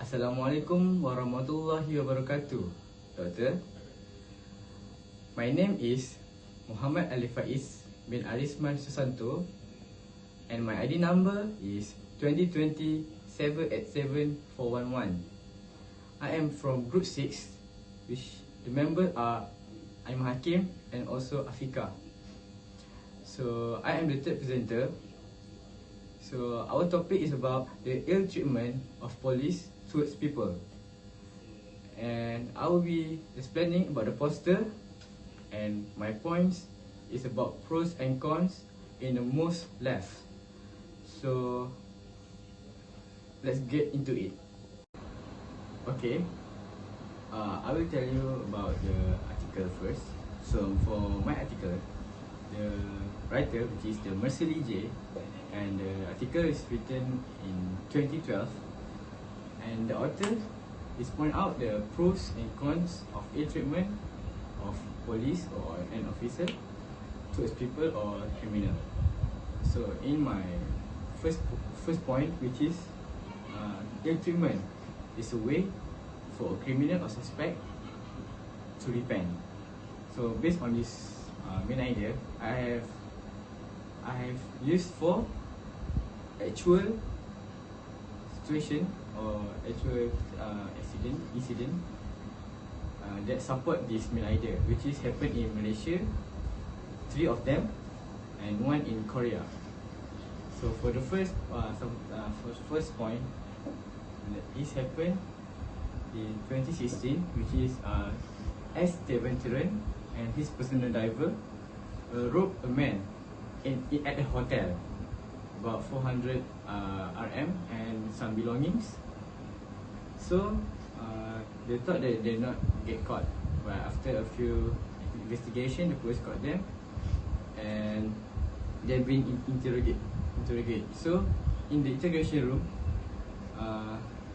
Assalamualaikum warahmatullahi wabarakatuh. Doctor, my name is Muhammad Ali Faiz bin Arisman Susanto and my ID number is 2020 787 411. I am from Group 6, which the members are I'm Hakim and also Afika. So I am the third presenter. So our topic is about the ill treatment of police towards people, and I will be explaining about the poster, and my points is about pros and cons in the most left. So let's get into it. Okay, I will tell you about the article first. So for my article, the writer, which is the Mercilli J, and the article is written in 2012, and the author is point out the pros and cons of ill treatment of police or an officer towards people or criminal. So in my first point, which is ill treatment is a way for a criminal or suspect to repent. So based on this main idea, I have used for actual situation or actual incident that support this main idea, which is happened in Malaysia, 3 of them, and 1 in Korea. So for the first point, this happened in 2016, which is S. Teventuran and his personal driver robbed a man at a hotel, about 400 RM and some belongings. So they thought that they not get caught, but after a few investigation, the police caught them and they've been interrogated. So in the interrogation room,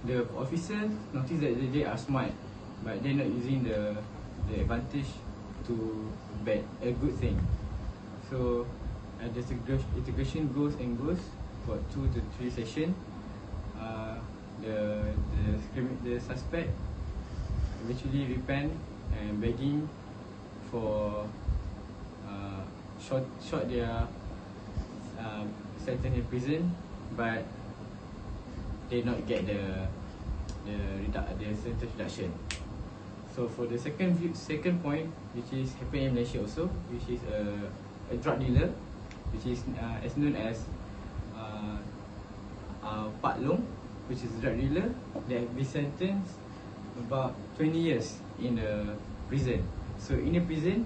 the officer noticed that they are smart, but they're not using the advantage to a good thing. So the integration goes for 2 to 3 sessions. The suspect eventually repent and begging for short their sentence in prison, but they not get the sentence reduction. So for the second point, which is happening in Malaysia also, which is a drug dealer, which is as known as Pak Long, which is a drug dealer that have been sentenced about 20 years in the prison. So in the prison,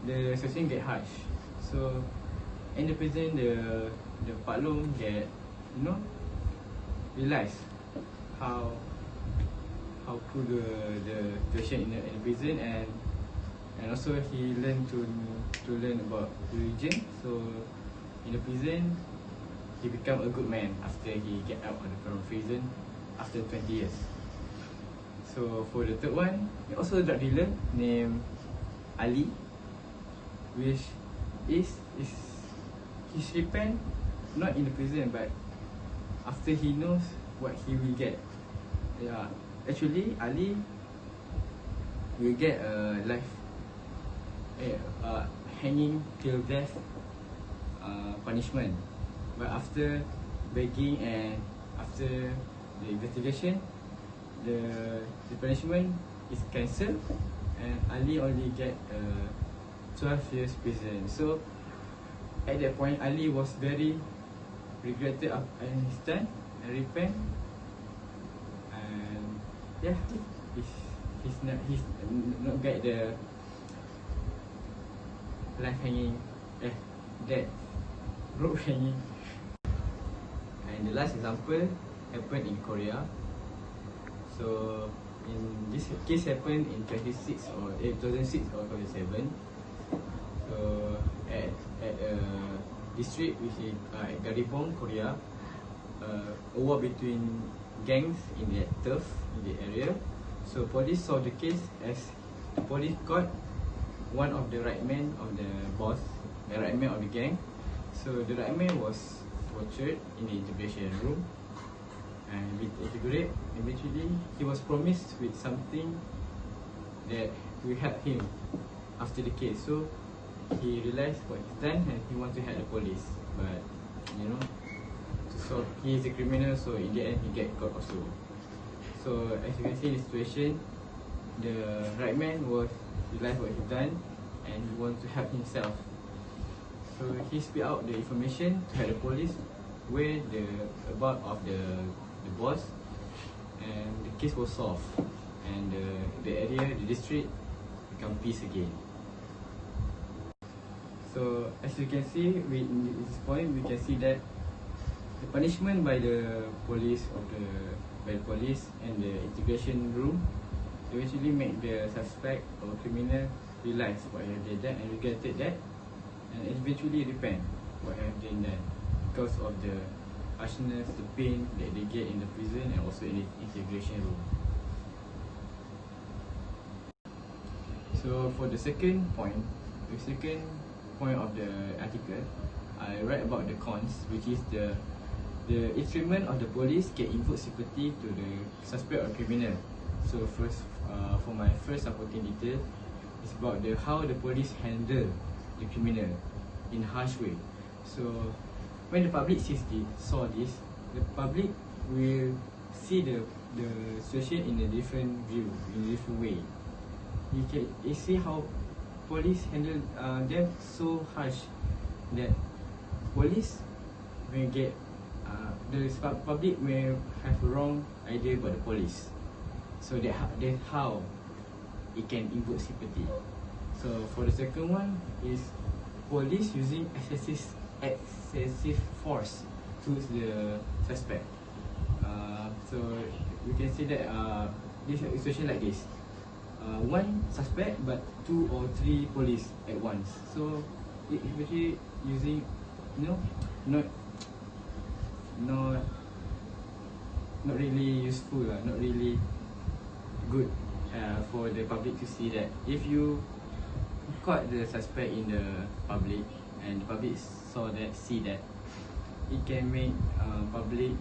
the situation get harsh. So in the prison, the Pak Long get realize how cool the situation in the prison, and also he learn to learn about religion. So in the prison, he become a good man after he get out from prison after 20 years. So for the third one, also a drug dealer named Ali, which is his repent not in the prison, but after he knows what he will get. Yeah, actually Ali will get a life hanging till death punishment, but after begging and after the investigation, the punishment is cancelled, and Ali only get 12 years prison. So at that point, Ali was very regretted and he's done and repent, and yeah, he's not get the life hanging dead rope hanging. And the last example happened in Korea. So in this case happened in 2006 or 2007. So at a district which is at Garibong, Korea, a war between gangs in the turf in the area. So police saw the case as the police caught one of the right man of the boss, the right man of the gang. So the right man was tortured in the interrogation room, and with integrate. Eventually, he was promised with something that will help him after the case. So he realized what he's done and he wants to help the police. But so he is a criminal. So in the end, he get caught also. So as you can see in the situation, the right man was realized what he done and he wants to help himself. So he spit out the information to help the police where the about of the boss, and the case was solved, and the area, the district become peace again. So as you can see, in this point we can see that the punishment by the police and the integration room eventually make the suspect or criminal realize what they done and regretted that, and eventually repent what have they done because of the harshness, the pain that they get in the prison and also in the integration room. So for the second point of the article, I write about the cons, which is the treatment of the police can invoke sympathy to the suspect or criminal. So first, for my first supporting detail, it's about how the police handle the criminal in harsh way. So when the public saw this, the public will see the situation in a different view, in a different way. You see how police handle them so harsh that police will get the public will have a wrong idea about the police. So that's how it can invoke sympathy. So for the second one is police using excessive force towards the suspect. So we can see that this situation like this. One suspect but 2 or 3 police at once. So it actually using not really useful, not really good for the public to see that if you caught the suspect in the public and the public see that, it can make public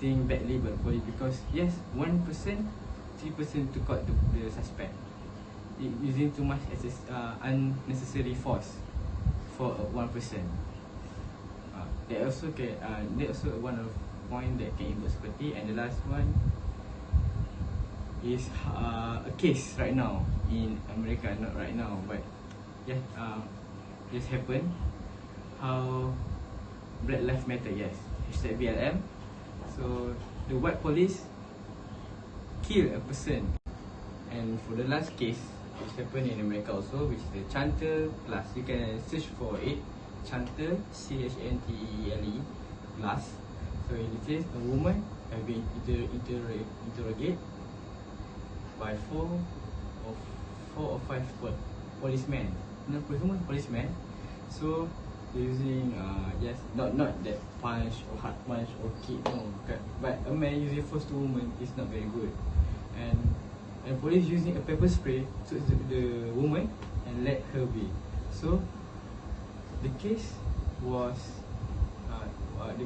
think badly about the police, because yes, 1%, 3% to caught the suspect. Using too much unnecessary force for 1%. That also one of point that can invoke sympathy. And the last one is a case right now in America, not right now, but just happened. How Black Lives Matter, yes, #BLM. So the white police kill a person, and for the last case, which happened in America also, which is the Chantel Glass. You can search for it, Chantel, CHNTELE Glass. So in this case, a woman have been interrogated by 4 or 5 policemen. Policemen. So they're using not that punch or hard punch or kick, no. But a man using force to woman is not very good. And police using a pepper spray to the woman and let her be. So the case was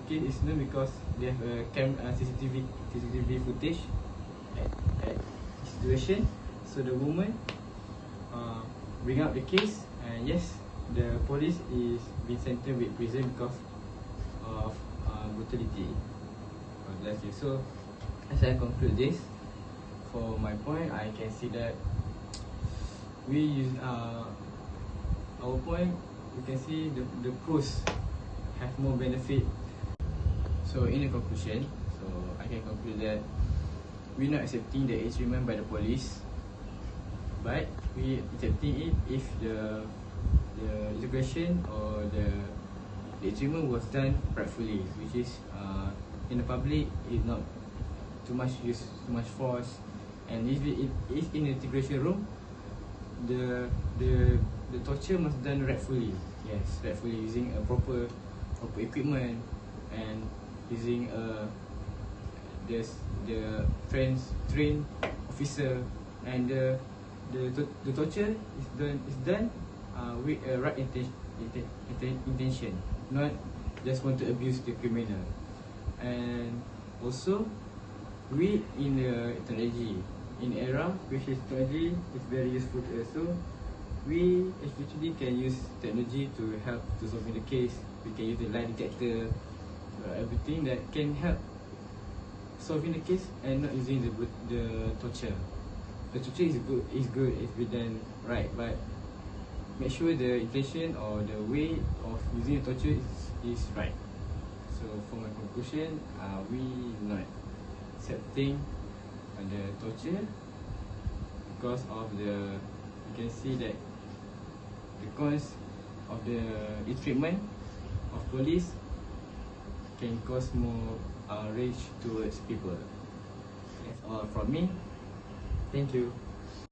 is known because they have a CCTV footage at situation. So the woman bring up the case, and yes, the police is being sentenced with prison because of brutality. So as I conclude this, for my point, I can see that we use our point. You can see the pros have more benefit. So in the conclusion, I can conclude that we're not accepting the age treatment by the police, but we accepting it if the integration or the treatment was done rightfully, which is in the public is not too much use, too much force. And if it is in the integration room, the torture must done rightfully. Yes, rightfully, using a proper equipment and using the trained officer, and the torture is done with a right intention, not just want to abuse the criminal. And also we in the technology, in era which is technology is very useful to us. So we actually can use technology to help to solve the case. We can use the lie detector, everything that can help solving the case and not using the torture. The torture is good if we done right, but make sure the intention or the way of using the torture is right. So for my conclusion, we not accepting the torture because of the, you can see that the cause of the treatment of police can cause more rage towards people. That's all from me. Thank you.